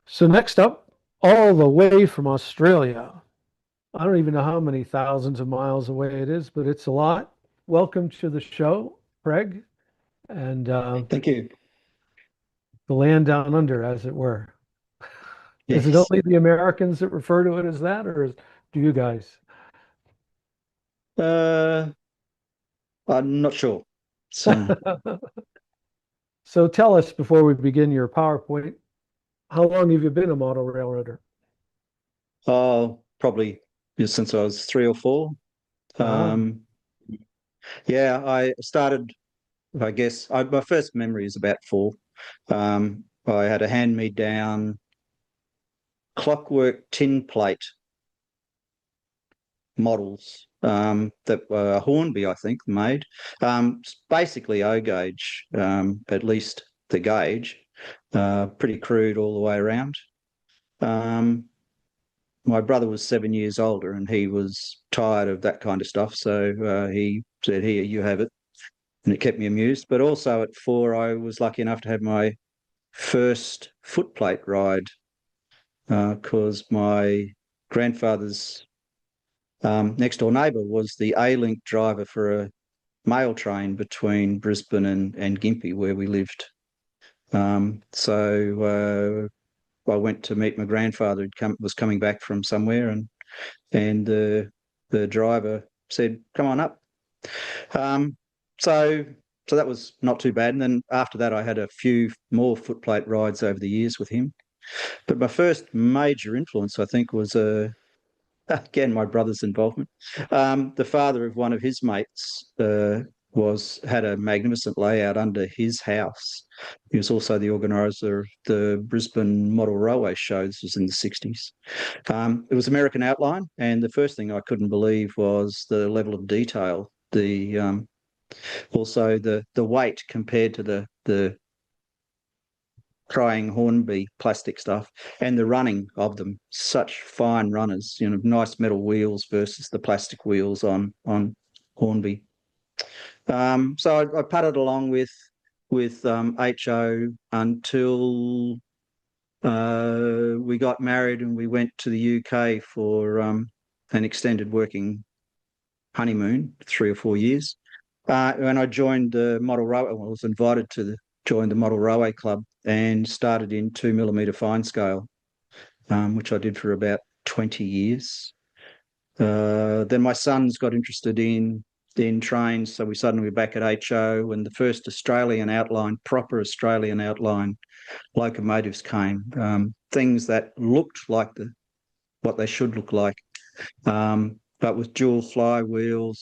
So next up, all the way from Australia. I don't even know how many thousands of miles away it is, but it's a lot. Welcome to the show, Craig, and Thank you. the land down under, as it were. Is it Yes. only the Americans that refer to it as that, or do you guys? Uh, I'm not sure. So, So tell us before we begin your PowerPoint, how long have you been a model railroader? probably since I was 3 or 4. Ah, Um, yeah, I started, I guess, my first memory is about 4. I had a hand-me-down clockwork tin plate models that Hornby, I think, made. Basically O gauge, at least the gauge, pretty crude all the way around. Um, my brother was 7 years older and he was tired of that kind of stuff. So he said, "Here, you have it." And it kept me amused. But also at 4, I was lucky enough to have my first footplate ride because my grandfather's next door neighbour was the A-Link driver for a mail train between Brisbane and Gympie, where we lived. So I went to meet my grandfather. Was coming back from somewhere, and the driver said, "Come on up." Um, so so that was not too bad. And then after that, I had a few more footplate rides over the years with him. But my first major influence, I think, was again my brother's involvement. The father of one of his mates was had a magnificent layout under his house. He was also the organiser of the Brisbane Model Railway Show. This was in the 60s. It was American outline, and the first thing I couldn't believe was the level of detail. The Also the weight compared to the crying Hornby plastic stuff, and the running of them. Such fine runners, nice metal wheels versus the plastic wheels on Hornby. So I putted along with HO until we got married and we went to the UK for an extended working honeymoon, 3 or 4 years. When I joined the model railway, well, I was invited to join the model railway club and started in 2 millimeter fine scale, which I did for about 20 years. Then my sons got interested in trains, so we suddenly were back at HO, and the first Australian outline, proper Australian outline locomotives came. Things that looked like what they should look like, but with dual flywheels,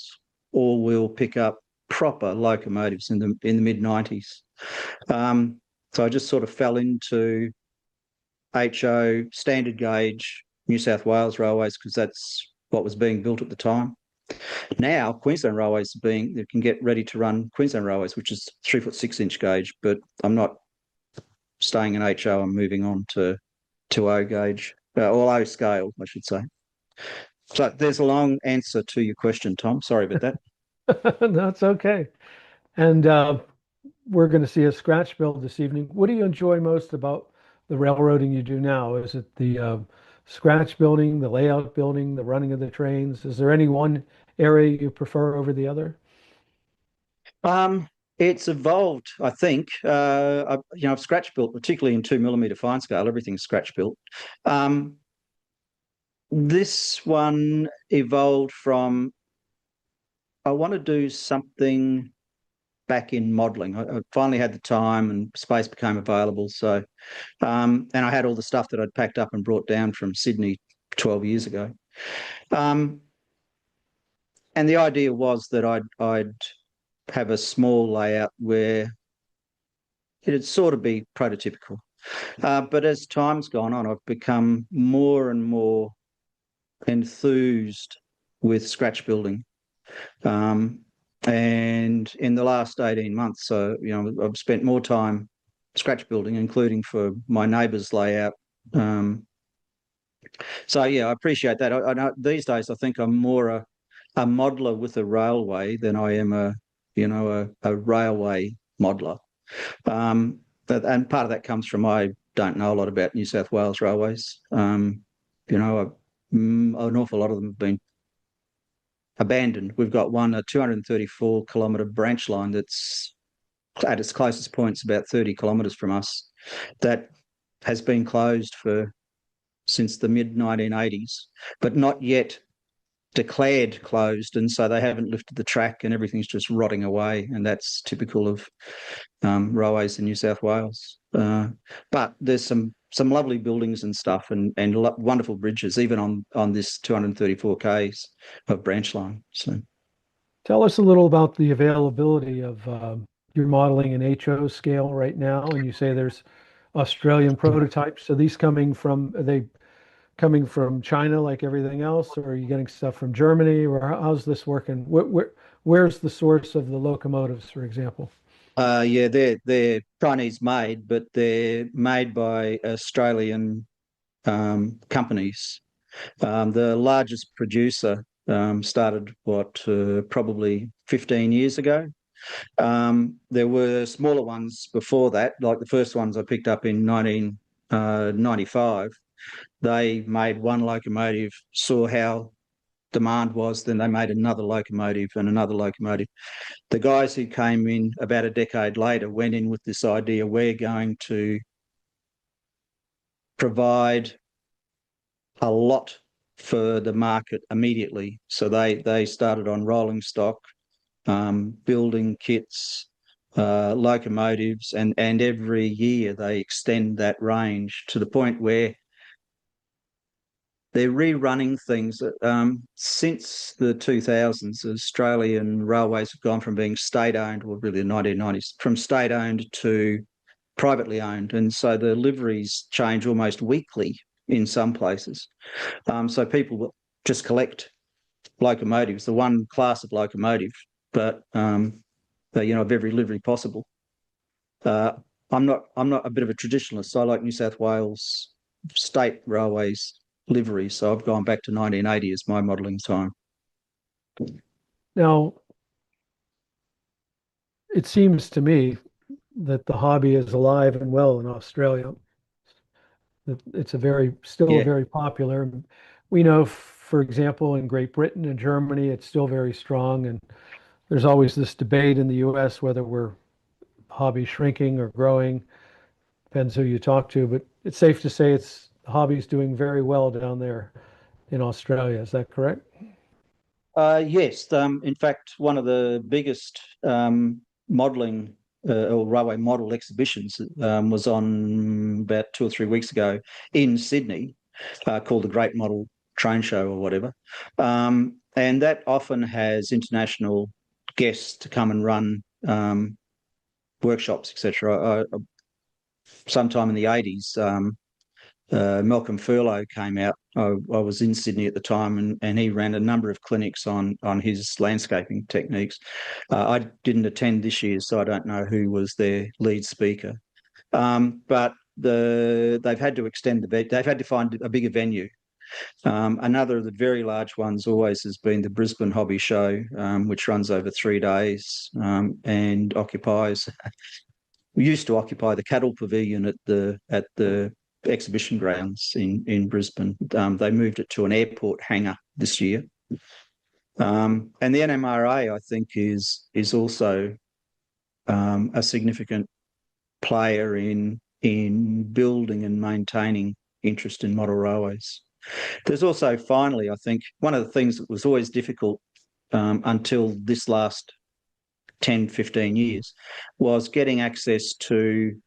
all-wheel pickup, proper locomotives in the mid-90s. So I just sort of fell into HO, standard gauge, New South Wales railways, because that's what was being built at the time. Now Queensland Railways you can get ready to run Queensland Railways, which is 3 foot 6 inch gauge, but I'm not staying in HO. I'm moving on to O gauge, or O scale, I should say. So there's a long answer to your question, Tom. Sorry about that. no, it's okay. And we're going to see a scratch build this evening. What do you enjoy most about the railroading you do now? Is it the scratch building, the layout building, the running of the trains? Is there any one area you prefer over the other? Um, it's evolved, I think. I've scratch built, particularly in 2 millimeter fine scale. Everything's scratch built. Um, this one evolved from I want to do something back in modelling. I finally had the time and space became available. And I had all the stuff that I'd packed up and brought down from Sydney 12 years ago. Um, and the idea was that I'd have a small layout where it'd sort of be prototypical. But as time's gone on, I've become more and more enthused with scratch building. Um, and in the last 18 months, I've spent more time scratch building, including for my neighbour's layout. So yeah, I appreciate that. I know these days I think I'm more a modeler with a railway than I am a railway modeler. And part of that comes from my don't know a lot about New South Wales railways. You know, an awful lot of them have been abandoned. We've got one, a 234-kilometre branch line that's at its closest points about 30 kilometres from us, that has been closed for since the mid 1980s, but not yet declared closed, and so they haven't lifted the track, and everything's just rotting away, and that's typical of railways in New South Wales. But there's some lovely buildings and stuff, and wonderful bridges, even on this 234 k's of branch line. So. Tell us a little about the availability of your modeling in HO scale right now. And you say there's Australian prototypes. So these are they coming from China like everything else, or are you getting stuff from Germany, or how's this working? Where's the source of the locomotives, for example? Yeah, they're Chinese made, but they're made by Australian companies. The largest producer started probably 15 years ago. There were smaller ones before that, like the first ones I picked up in 1995. They made one locomotive, saw how demand was, then they made another locomotive and another locomotive. The guys who came in about a decade later went in with this idea: we're going to provide a lot for the market immediately. So they started on rolling stock, building kits, locomotives, and every year they extend that range to the point where they're rerunning things. Since the 2000s, Australian railways have gone from being state-owned, or really the 1990s, from state-owned to privately owned. And so the liveries change almost weekly in some places. So people just collect locomotives, the one class of locomotive, but of every livery possible. Uh, I'm not a bit of a traditionalist. So I like New South Wales state railways livery. So I've gone back to 1980 as my modelling time. Now, it seems to me that the hobby is alive and well in Australia. That it's still a Yeah. very popular. We know, for example, in Great Britain and Germany, it's still very strong. And there's always this debate in the US whether we're hobby shrinking or growing. Depends who you talk to, but it's safe to say the hobby's doing very well down there in Australia. Is that correct? Yes. In fact, one of the biggest modelling or railway model exhibitions was on about 2 or 3 weeks ago in Sydney, called the Great Model Train Show or whatever. And that often has international guests to come and run workshops, etc. Sometime in the 80s, Malcolm Furlow came out. I was in Sydney at the time, and he ran a number of clinics on his landscaping techniques. I didn't attend this year, so I don't know who was their lead speaker. But they've had to extend they've had to find a bigger venue. Another of the very large ones always has been the Brisbane Hobby Show, which runs over 3 days and occupies. We used to occupy the cattle pavilion at the exhibition grounds in Brisbane. They moved it to an airport hangar this year. And the NMRA, I think, is also a significant player in building and maintaining interest in model railways. There's also, finally, I think, one of the things that was always difficult until this last 10, 15 years was getting access to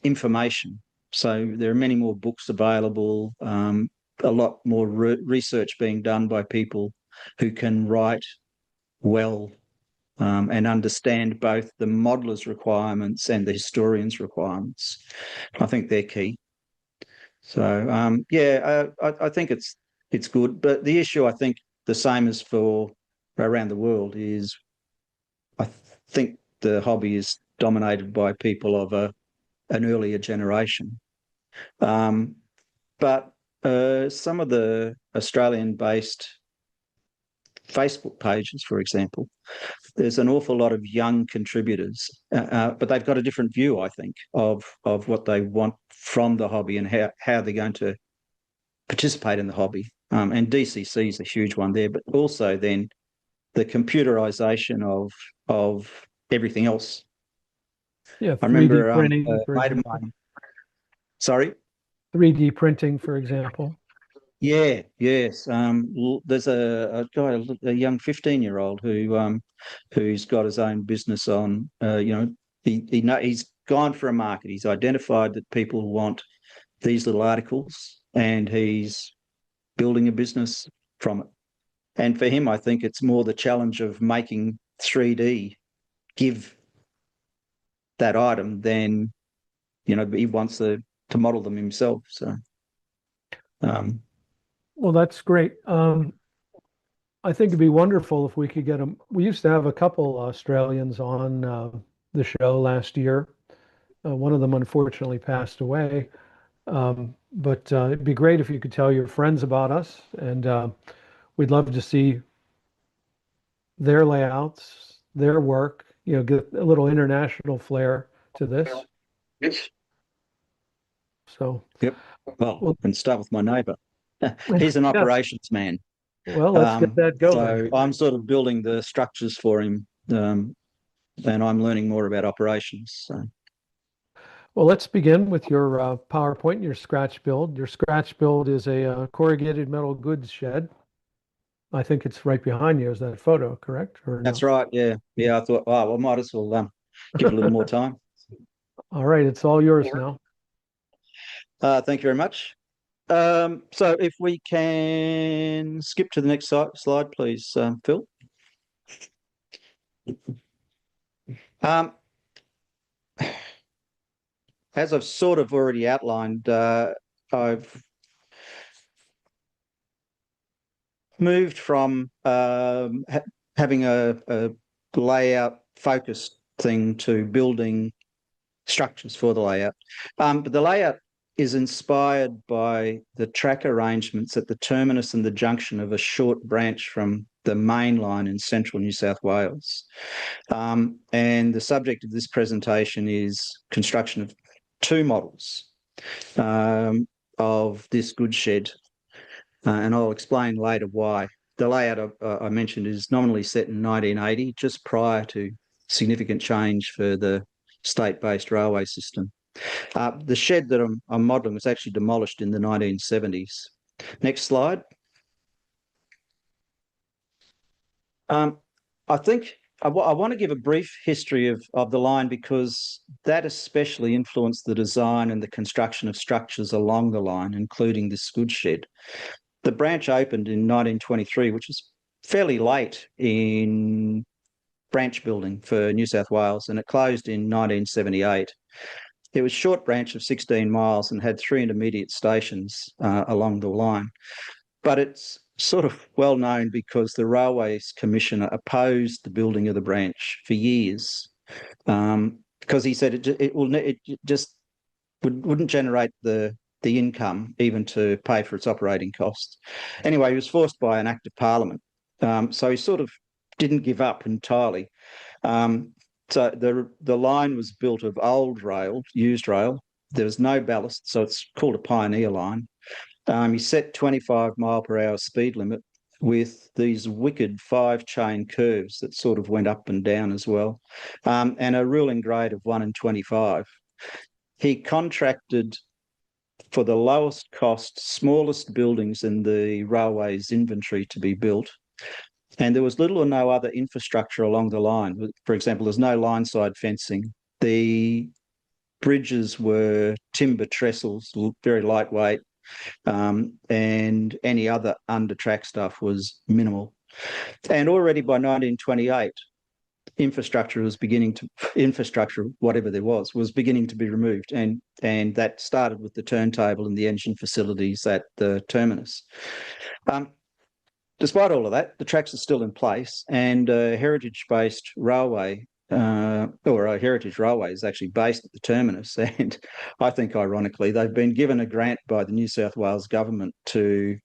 information. So there are many more books available, a lot more research being done by people who can write well and understand both the modeller's requirements and the historian's requirements. I think they're key. So I think it's good. But the issue, I think, the same as for around the world, is I think the hobby is dominated by people of an earlier generation. But some of the Australian-based Facebook pages, for example. There's an awful lot of young contributors, but they've got a different view, I think, of what they want from the hobby and how they're going to participate in the hobby. And DCC is a huge one there, but also then the computerization of everything else. Yeah, I 3D remember a printing, for mate of example. mine. Sorry. 3D printing, for example. Yeah, yes. There's a guy, a young 15-year-old who's got his own business on. He's gone for a market. He's identified that people want these little articles, and he's building a business from it. And for him, I think it's more the challenge of making 3D give that item than he wants to model them himself. So. Um, Well, that's great. I think it'd be wonderful if we could get them. We used to have a couple Australians on the show last year. One of them unfortunately passed away. But it'd be great if you could tell your friends about us, and we'd love to see their layouts, their work, get a little international flair to this. yes. So, Yep. Well, well, and start with my neighbour. He's an yeah, operations man. well, let's get that going. So I'm sort of building the structures for him, and I'm learning more about operations. So Well, let's begin with your PowerPoint and your scratch build. Your scratch build is a corrugated metal goods shed. I think it's right behind you. Is that photo correct or that's no? right. Yeah, yeah. I thought, oh, well, might as well give it a little more time. All right, it's all yours now. Thank you very much. So if we can skip to the next slide, please, Phil. Um, as I've sort of already outlined, I've moved from having a layout focused thing to building structures for the layout. But the layout is inspired by the track arrangements at the terminus and the junction of a short branch from the main line in central New South Wales. And the subject of this presentation is construction of two models of this goods shed, and I'll explain later why. The layout I mentioned is nominally set in 1980, just prior to significant change for the state-based railway system. The shed that I'm modelling was actually demolished in the 1970s. Next slide. I think I want to give a brief history of the line because that especially influenced the design and the construction of structures along the line, including this goods shed. The branch opened in 1923, which is fairly late in branch building for New South Wales, and it closed in 1978. It was a short branch of 16 miles and had 3 intermediate stations along the line. But it's sort of well known because the Railways Commissioner opposed the building of the branch for years because he said it just wouldn't generate the income even to pay for its operating costs. Anyway, he was forced by an Act of Parliament. So he sort of didn't give up entirely. So the line was built of old rail, used rail. There was no ballast, so it's called a pioneer line. He set 25-mile-per-hour speed limit with these wicked 5-chain curves that sort of went up and down as well, and a ruling grade of 1 in 25. He contracted for the lowest cost, smallest buildings in the railway's inventory to be built. And there was little or no other infrastructure along the line. For example, there's no line side fencing. The bridges were timber trestles, very lightweight, and any other under track stuff was minimal. And already by 1928, infrastructure, whatever there was beginning to be removed, and that started with the turntable and the engine facilities at the terminus. Despite all of that, the tracks are still in place, and a heritage-based railway, or a heritage railway, is actually based at the terminus. And I think, ironically, they've been given a grant by the New South Wales government to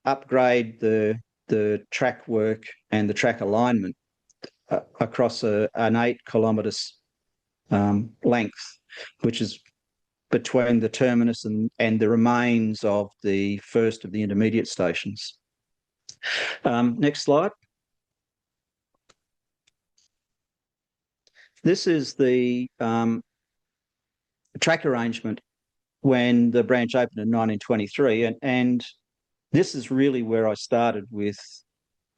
upgrade the the track work and the track alignment across an 8 kilometre length, which is between the terminus and the remains of the first of the intermediate stations. Next slide. This is the track arrangement when the branch opened in 1923, and this is really where I started with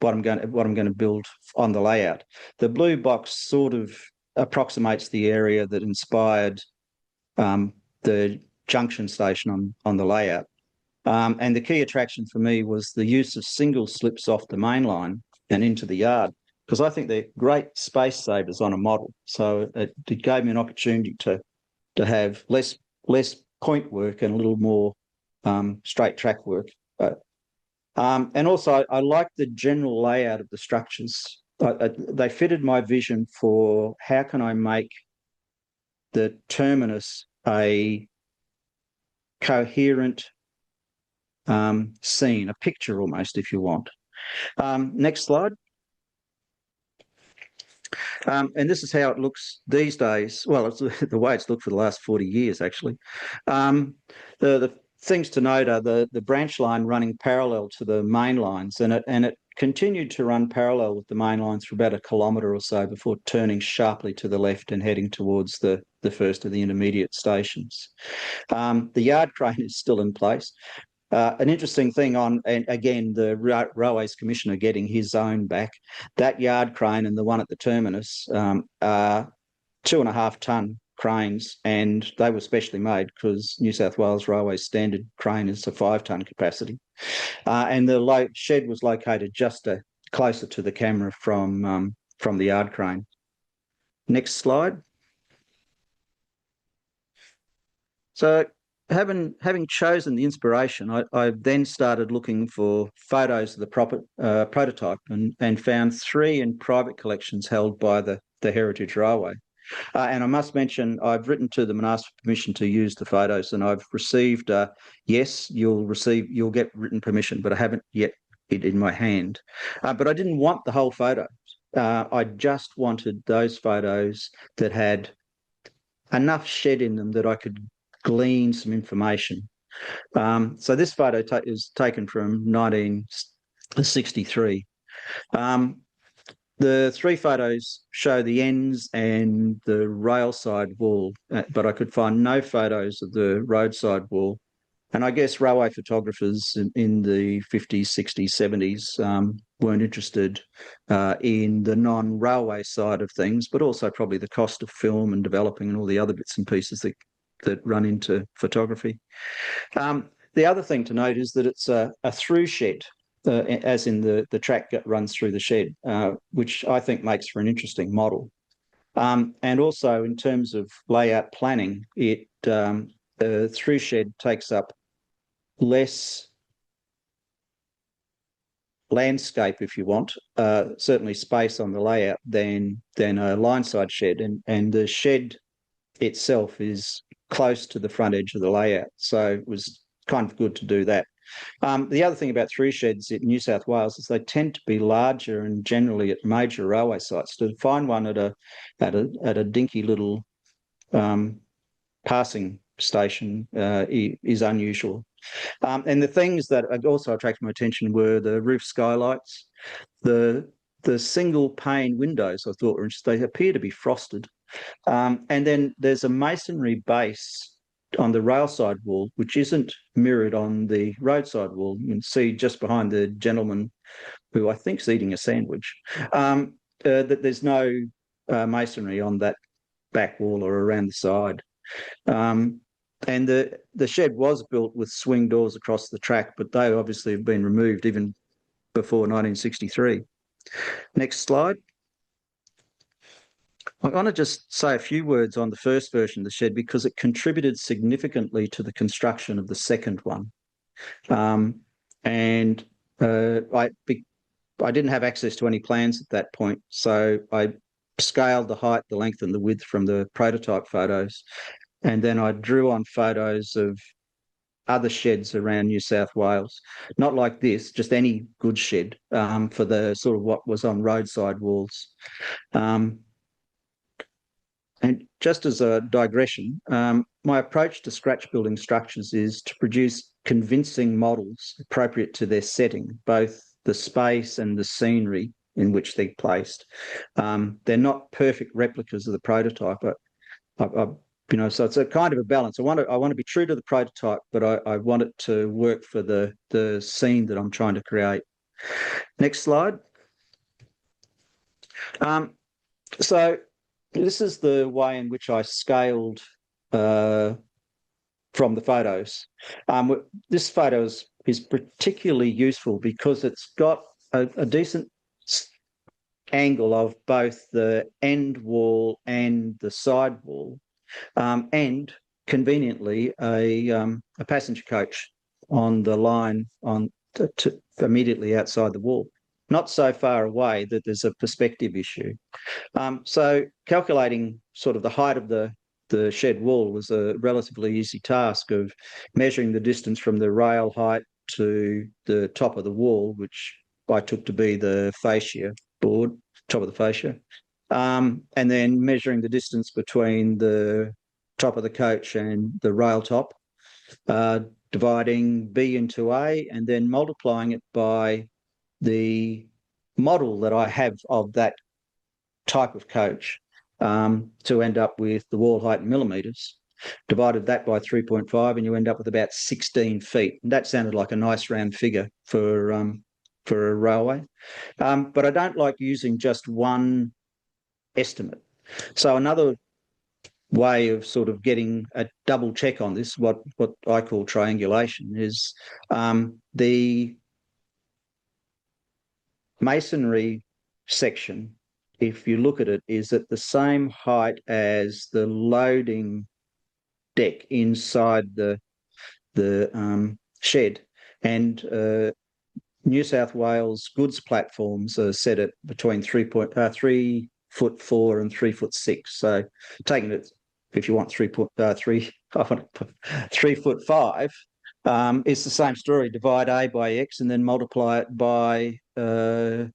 what I'm going to build on the layout. The blue box sort of approximates the area that inspired the junction station on the layout. And the key attraction for me was the use of single slips off the main line and into the yard, because I think they're great space savers on a model. So it gave me an opportunity to have less point work and a little more straight track work. And also, I like the general layout of the structures. They fitted my vision for how can I make the terminus a coherent scene, a picture almost, if you want. Next slide. And this is how it looks these days. Well, it's the way it's looked for the last 40 years, actually. The things to note are the branch line running parallel to the main lines, and it continued to run parallel with the main lines for about 1 kilometre or so before turning sharply to the left and heading towards the first of the intermediate stations. The yard crane is still in place. An interesting thing and again, the Railways Commissioner getting his own back, that yard crane and the one at the terminus are 2.5-tonne cranes, and they were specially made because New South Wales Railways standard crane is a 5-tonne capacity. And the shed was located just closer to the camera from the yard crane. Next slide. So having chosen the inspiration, I then started looking for photos of the prototype and found 3 in private collections held by the Heritage Railway. And I must mention, I've written to them and asked for permission to use the photos, and I've received, yes, you'll get written permission, but I haven't yet it in my hand. But I didn't want the whole photos. I just wanted those photos that had enough shed in them that I could glean some information. So this photo is taken from 1963. The 3 photos show the ends and the railside wall, but I could find no photos of the roadside wall. And I guess railway photographers in the 50s, 60s, 70s weren't interested in the non-railway side of things, but also probably the cost of film and developing and all the other bits and pieces that run into photography. The other thing to note is that it's a through shed. As in the track that runs through the shed, which I think makes for an interesting model. And also in terms of layout planning, the through shed takes up less landscape, if you want, certainly space on the layout than a line side shed, and the shed itself is close to the front edge of the layout, so it was kind of good to do that. The other thing about through sheds in New South Wales is they tend to be larger and generally at major railway sites. To find one at a dinky little passing station is unusual. And the things that also attracted my attention were the roof skylights, the single pane windows. I thought were interesting. They appear to be frosted, and then there's a masonry base on the railside wall, which isn't mirrored on the roadside wall. You can see just behind the gentleman who I think is eating a sandwich, that there's no masonry on that back wall or around the side. And the shed was built with swing doors across the track, but they obviously have been removed even before 1963. Next slide. I want to just say a few words on the first version of the shed because it contributed significantly to the construction of the second one. And I didn't have access to any plans at that point, so I scaled the height, the length and the width from the prototype photos, and then I drew on photos of other sheds around New South Wales. Not like this, just any good shed for the sort of what was on roadside walls. Um, and just as a digression, my approach to scratch building structures is to produce convincing models appropriate to their setting, both the space and the scenery in which they're placed. They're not perfect replicas of the prototype. So it's a kind of a balance. I want to be true to the prototype, but I want it to work for the scene that I'm trying to create. Next slide. So this is the way in which I scaled from the photos. This photo is particularly useful because it's got a decent angle of both the end wall and the side wall, and conveniently a passenger coach on the line immediately outside the wall, not so far away that there's a perspective issue. So calculating sort of the height of the shed wall was a relatively easy task of measuring the distance from the rail height to the top of the wall, which I took to be the fascia board, top of the fascia, and then measuring the distance between the top of the coach and the rail top, dividing B into A, and then multiplying it by the model that I have of that type of coach, to end up with the wall height in millimetres. Divided that by 3.5 and you end up with about 16 feet. And that sounded like a nice round figure for a railway. But I don't like using just one estimate. So another way of sort of getting a double check on this, what I call triangulation, is the masonry section, if you look at it, is at the same height as the loading deck inside the shed, and New South Wales goods platforms are set at between 3 foot 4 and 3'6". So taking it, if you want 3'5", it's the same story. Divide A by X and then multiply it by 3'6"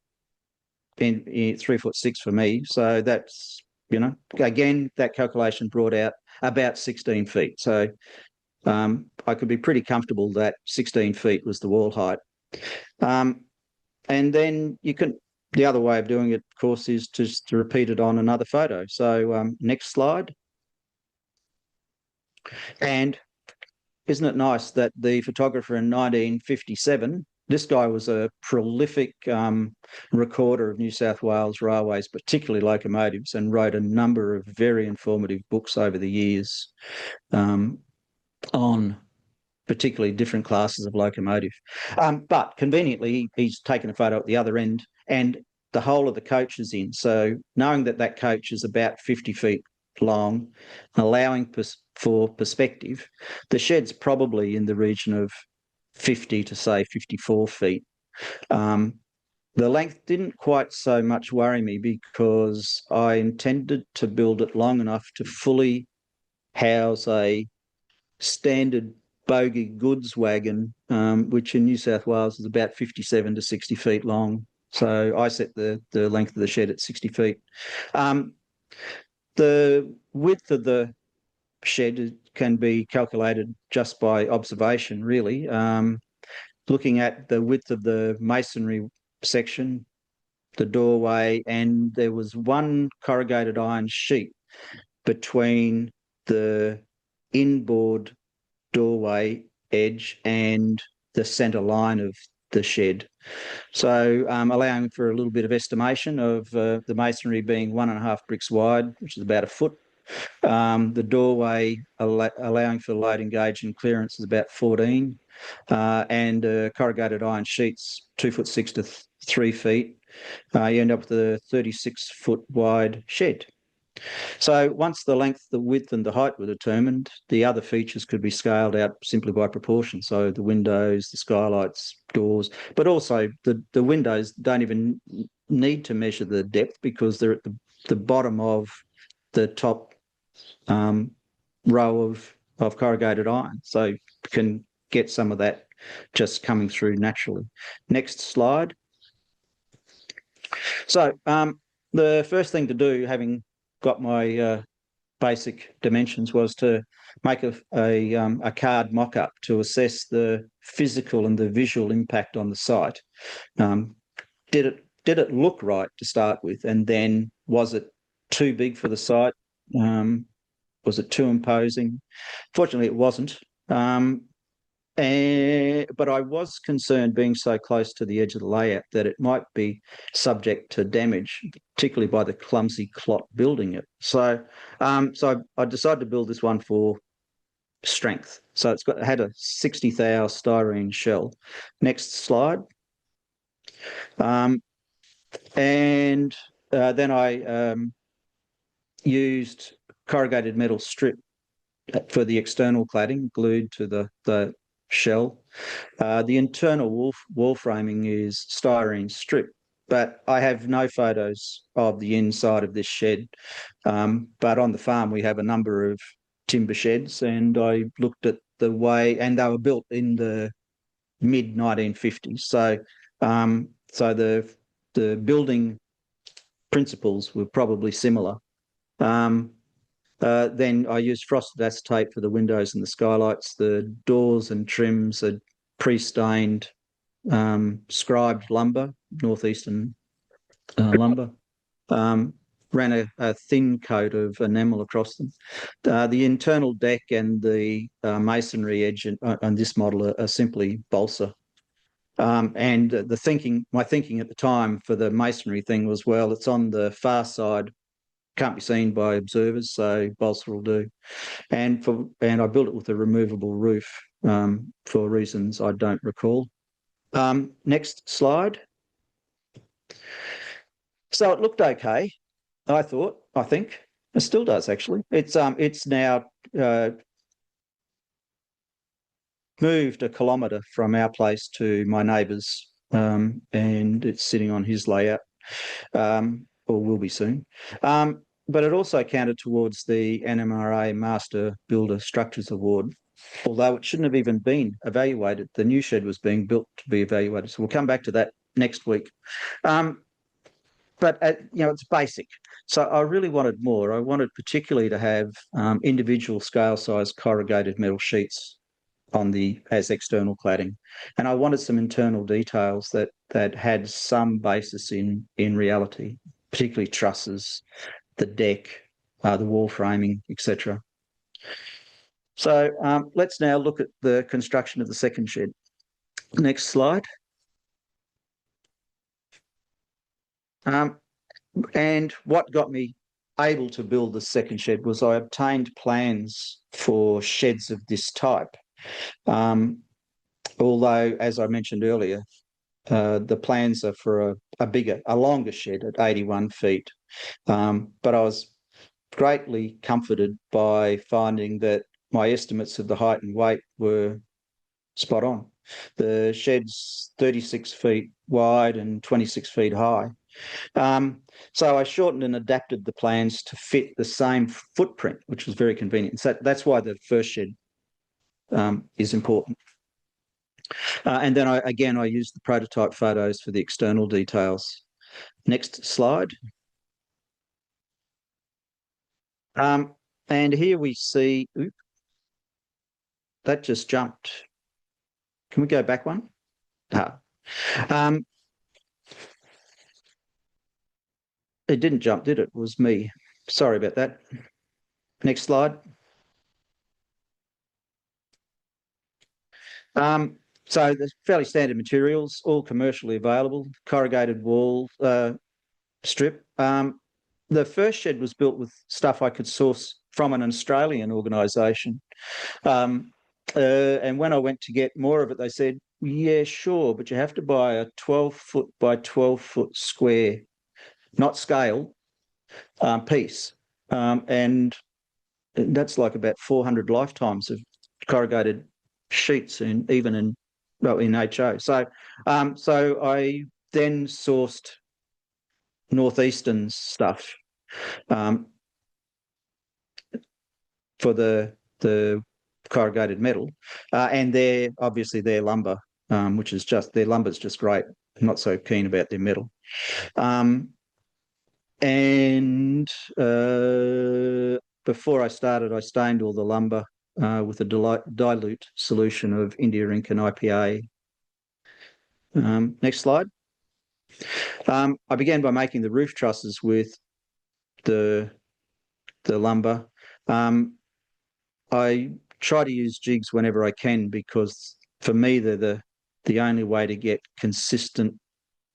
for me. So that's, again, that calculation brought out about 16 feet. So I could be pretty comfortable that 16 feet was the wall height. And then the other way of doing it, of course, is just to repeat it on another photo. So next slide. And isn't it nice that the photographer in 1957, this guy was a prolific recorder of New South Wales railways, particularly locomotives, and wrote a number of very informative books over the years on particularly different classes of locomotive. But conveniently, he's taken a photo at the other end and the whole of the coach is in. So knowing that that coach is about 50 feet long, allowing for perspective, the shed's probably in the region of 50 to say 54 feet. The length didn't quite so much worry me because I intended to build it long enough to fully house a standard bogie goods wagon, which in New South Wales is about 57 to 60 feet long. So I set the length of the shed at 60 feet. The width of the shed can be calculated just by observation, really. Looking at the width of the masonry section, the doorway, and there was one corrugated iron sheet between the inboard doorway edge and the centre line of the shed. So allowing for a little bit of estimation of the masonry being 1.5 bricks wide, which is about a foot. The doorway allowing for loading gauge and clearance is about 14, and corrugated iron sheets 2'6" to 3 feet. You end up with a 36-foot wide shed. So once the length, the width and the height were determined, the other features could be scaled out simply by proportion. So the windows, the skylights, doors, but also the windows don't even need to measure the depth because they're at the bottom of the top row of corrugated iron. So you can get some of that just coming through naturally. Next slide. So the first thing to do, having got my basic dimensions, was to make a card mock-up to assess the physical and the visual impact on the site. Did it look right to start with, and then was it too big for the site? Was it too imposing? Fortunately, it wasn't. But I was concerned, being so close to the edge of the layout, that it might be subject to damage, particularly by the clumsy clot building it. So I decided to build this one for strength. So it had a 60 thou styrene shell. Next slide. Then I used corrugated metal strip for the external cladding, glued to the shell. The internal wall framing is styrene strip, but I have no photos of the inside of this shed. But on the farm, we have a number of timber sheds, and I looked at the way, and they were built in the mid 1950s. So the building principles were probably similar. Then I used frosted acetate for the windows and the skylights. The doors and trims are pre-stained scribed lumber, northeastern lumber. Ran a thin coat of enamel across them. The internal deck and the masonry edge on this model are simply balsa. And my thinking at the time for the masonry thing was, well, it's on the far side, can't be seen by observers, so balsa will do. And I built it with a removable roof for reasons I don't recall. Next slide. So it looked okay, I think. It still does, actually. It's now moved a kilometre from our place to my neighbour's, and it's sitting on his layout, or will be soon. But it also counted towards the NMRA Master Builder Structures Award, although it shouldn't have even been evaluated. The new shed was being built to be evaluated. So we'll come back to that next week. But it's basic. So I really wanted more. I wanted particularly to have individual scale size corrugated metal sheets as external cladding, and I wanted some internal details that had some basis in reality, particularly trusses, the deck, the wall framing, etc. So let's now look at the construction of the second shed. Next slide. And what got me able to build the second shed was I obtained plans for sheds of this type. Although, as I mentioned earlier, the plans are for a longer shed at 81 feet. But I was greatly comforted by finding that my estimates of the height and weight were spot on. The shed's 36 feet wide and 26 feet high. So I shortened and adapted the plans to fit the same footprint, which was very convenient. So that's why the first shed is important. And then I used the prototype photos for the external details. Next slide. And here we see, that just jumped. Can we go back one? It didn't jump, did it? It was me. Sorry about that. Next slide. So there's fairly standard materials, all commercially available, corrugated wall strip. The first shed was built with stuff I could source from an Australian organisation. And when I went to get more of it, they said, yeah, sure, but you have to buy a 12-foot by 12-foot square, not scale, piece. And that's like about 400 lifetimes of corrugated sheets, and even in HO. So I then sourced northeastern stuff for the corrugated metal, and their lumber, which is just their lumber's just great. I'm not so keen about their metal. Um, and Before I started, I stained all the lumber with a dilute solution of India ink and IPA. Next slide. I began by making the roof trusses with the lumber. I try to use jigs whenever I can, because for me they're the only way to get consistent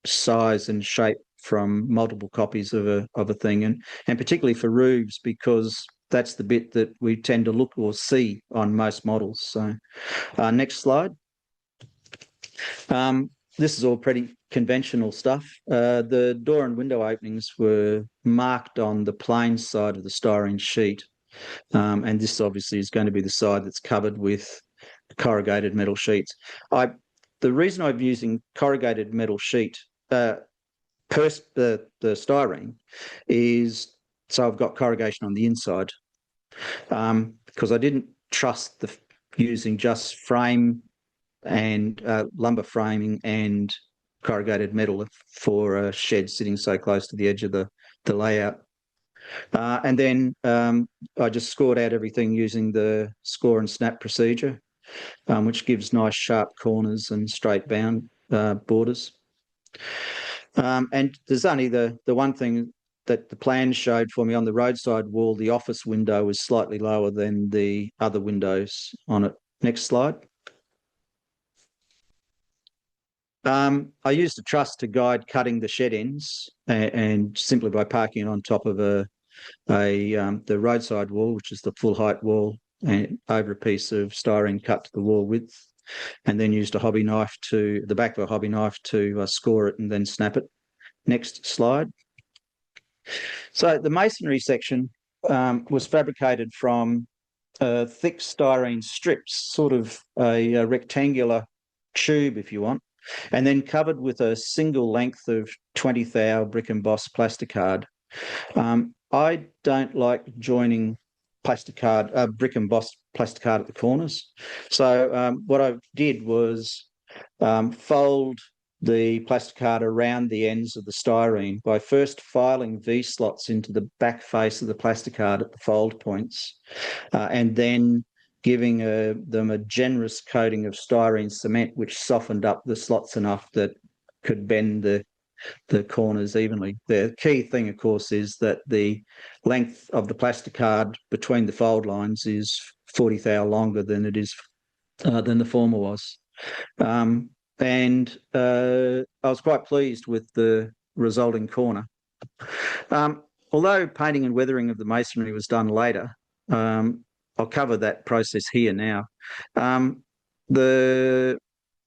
size and shape from multiple copies of a thing, and particularly for roofs, because that's the bit that we tend to look or see on most models. So next slide. This is all pretty conventional stuff. The door and window openings were marked on the plain side of the styrene sheet. And this obviously is going to be the side that's covered with corrugated metal sheets. The reason I'm using corrugated metal sheet, the styrene, is so I've got corrugation on the inside, because I didn't trust using just frame and lumber framing and corrugated metal for a shed sitting so close to the edge of the layout. And then I just scored out everything using the score and snap procedure, which gives nice sharp corners and straight bound borders. And there's only the one thing that the plan showed for me. On the roadside wall, the office window was slightly lower than the other windows on it. Next slide. I used a truss to guide cutting the shed ends, and simply by parking it on top of the roadside wall, which is the full height wall, and over a piece of styrene cut to the wall width, and then used the back of a hobby knife to score it and then snap it. Next slide. So the masonry section was fabricated from thick styrene strips, sort of a rectangular tube, if you want, and then covered with a single length of 20 thou brick embossed plasticard. I don't like joining brick embossed plasticard at the corners. So what I did was fold the plasticard around the ends of the styrene by first filing V-slots into the back face of the plasticard at the fold points, and then giving them a generous coating of styrene cement, which softened up the slots enough that could bend the corners evenly. The key thing, of course, is that the length of the plasticard between the fold lines is 40 thou longer than it is than the former was. I was quite pleased with the resulting corner. Although painting and weathering of the masonry was done later, I'll cover that process here now. The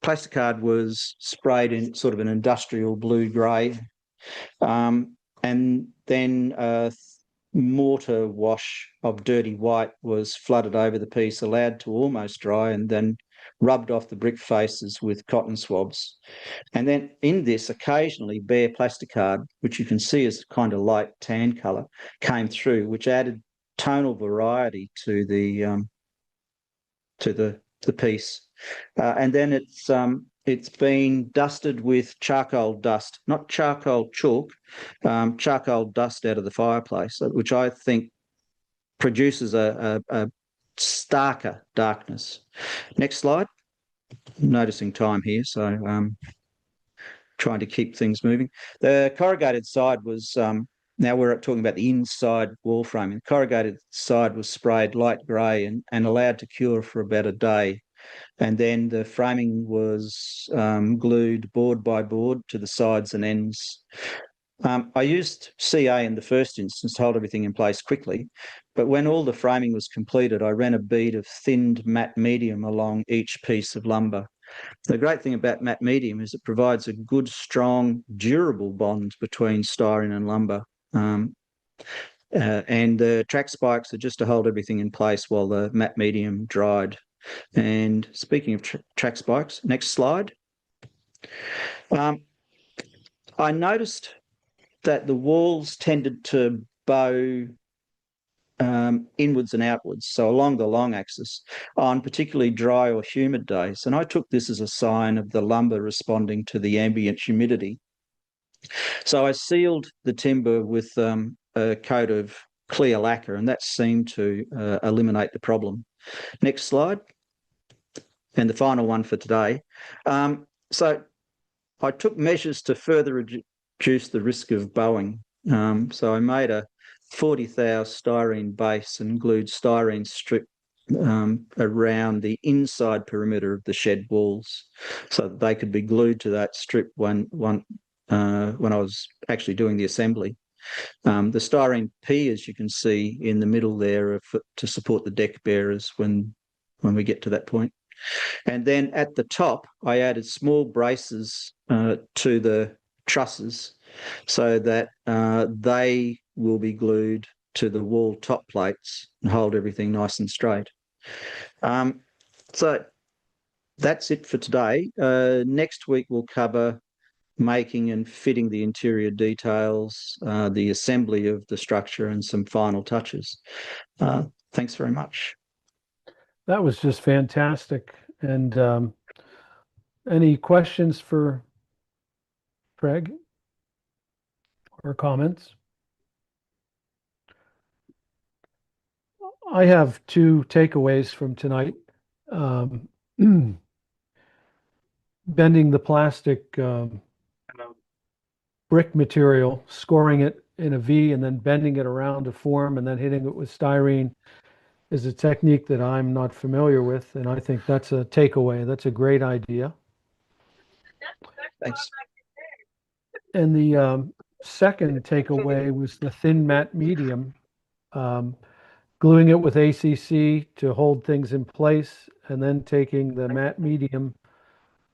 plasticard was sprayed in sort of an industrial blue-grey, and then a mortar wash of dirty white was flooded over the piece, allowed to almost dry, and then rubbed off the brick faces with cotton swabs. And then in this, occasionally bare plasticard, which you can see is kind of light tan colour, came through, which added tonal variety to the piece. And then it's been dusted with charcoal dust, not charcoal chalk, charcoal dust out of the fireplace, which I think produces a starker darkness. Next slide. Noticing time here, so trying to keep things moving. The corrugated side was, now we're talking about the inside wall framing. The corrugated side was sprayed light grey and allowed to cure for about a day. And then the framing was glued board by board to the sides and ends. I used CA in the first instance to hold everything in place quickly, but when all the framing was completed, I ran a bead of thinned matte medium along each piece of lumber. The great thing about matte medium is it provides a good, strong, durable bond between styrene and lumber. And the track spikes are just to hold everything in place while the matte medium dried. And speaking of track spikes, next slide. I noticed that the walls tended to bow inwards and outwards, so along the long axis, on particularly dry or humid days. And I took this as a sign of the lumber responding to the ambient humidity. So I sealed the timber with a coat of clear lacquer, and that seemed to eliminate the problem. Next slide. And the final one for today. So I took measures to further reduce the risk of bowing. So I made a 40 thou styrene base and glued styrene strip around the inside perimeter of the shed walls, so that they could be glued to that strip when I was actually doing the assembly. The styrene P, as you can see in the middle there, to support the deck bearers when we get to that point. And then at the top, I added small braces to the trusses so that they will be glued to the wall top plates and hold everything nice and straight. So that's it for today. Next week, we'll cover making and fitting the interior details, the assembly of the structure, and some final touches. Thanks very much. That was just fantastic. And any questions for Craig or comments? I have two takeaways from tonight. Bending the plastic brick material, scoring it in a V, and then bending it around to form, and then hitting it with styrene is a technique that I'm not familiar with, and I think that's a takeaway. That's a great idea. Thanks. And the second takeaway was the thin matte medium, gluing it with ACC to hold things in place, and then taking the matte medium,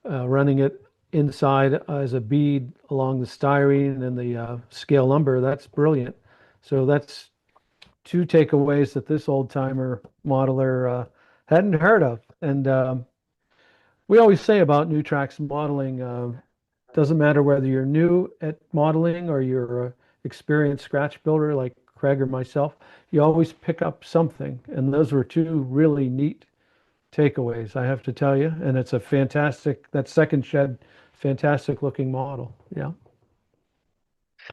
running it inside as a bead along the styrene and the scale lumber. That's brilliant. So that's two takeaways that this old timer modeler hadn't heard of. And we always say about Nutrax modeling, doesn't matter whether you're new at modeling or you're an experienced scratch builder like Craig or myself, you always pick up something. And those were two really neat takeaways, I have to tell you. And it's a fantastic, that second shed, fantastic looking model. Yeah.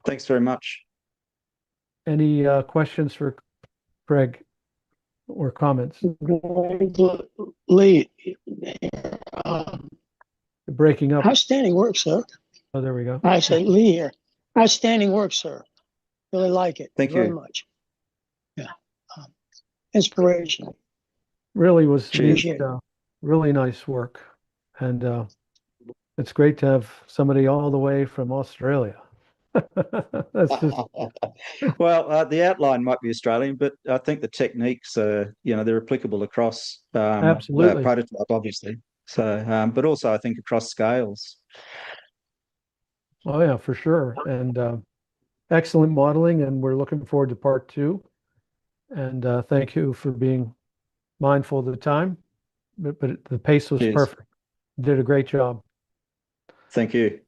Thanks very much. Any questions for Craig or comments? Lee, Breaking up. outstanding work, sir. Oh, there we go. I said, Lee here. Outstanding work, sir. Really like it. Thank very you. much. Yeah. Inspirational. Really was Cheers. neat, really nice work. And it's great to have somebody all the way from Australia. That's just Well, the outline might be Australian, but I think the techniques are, they're applicable across absolutely. prototype, obviously. So, but also I think across scales. Oh yeah, for sure. And excellent modeling, and we're looking forward to part two. And thank you for being mindful of the time, but the pace was Cheers. perfect. You did a great job. Thank you.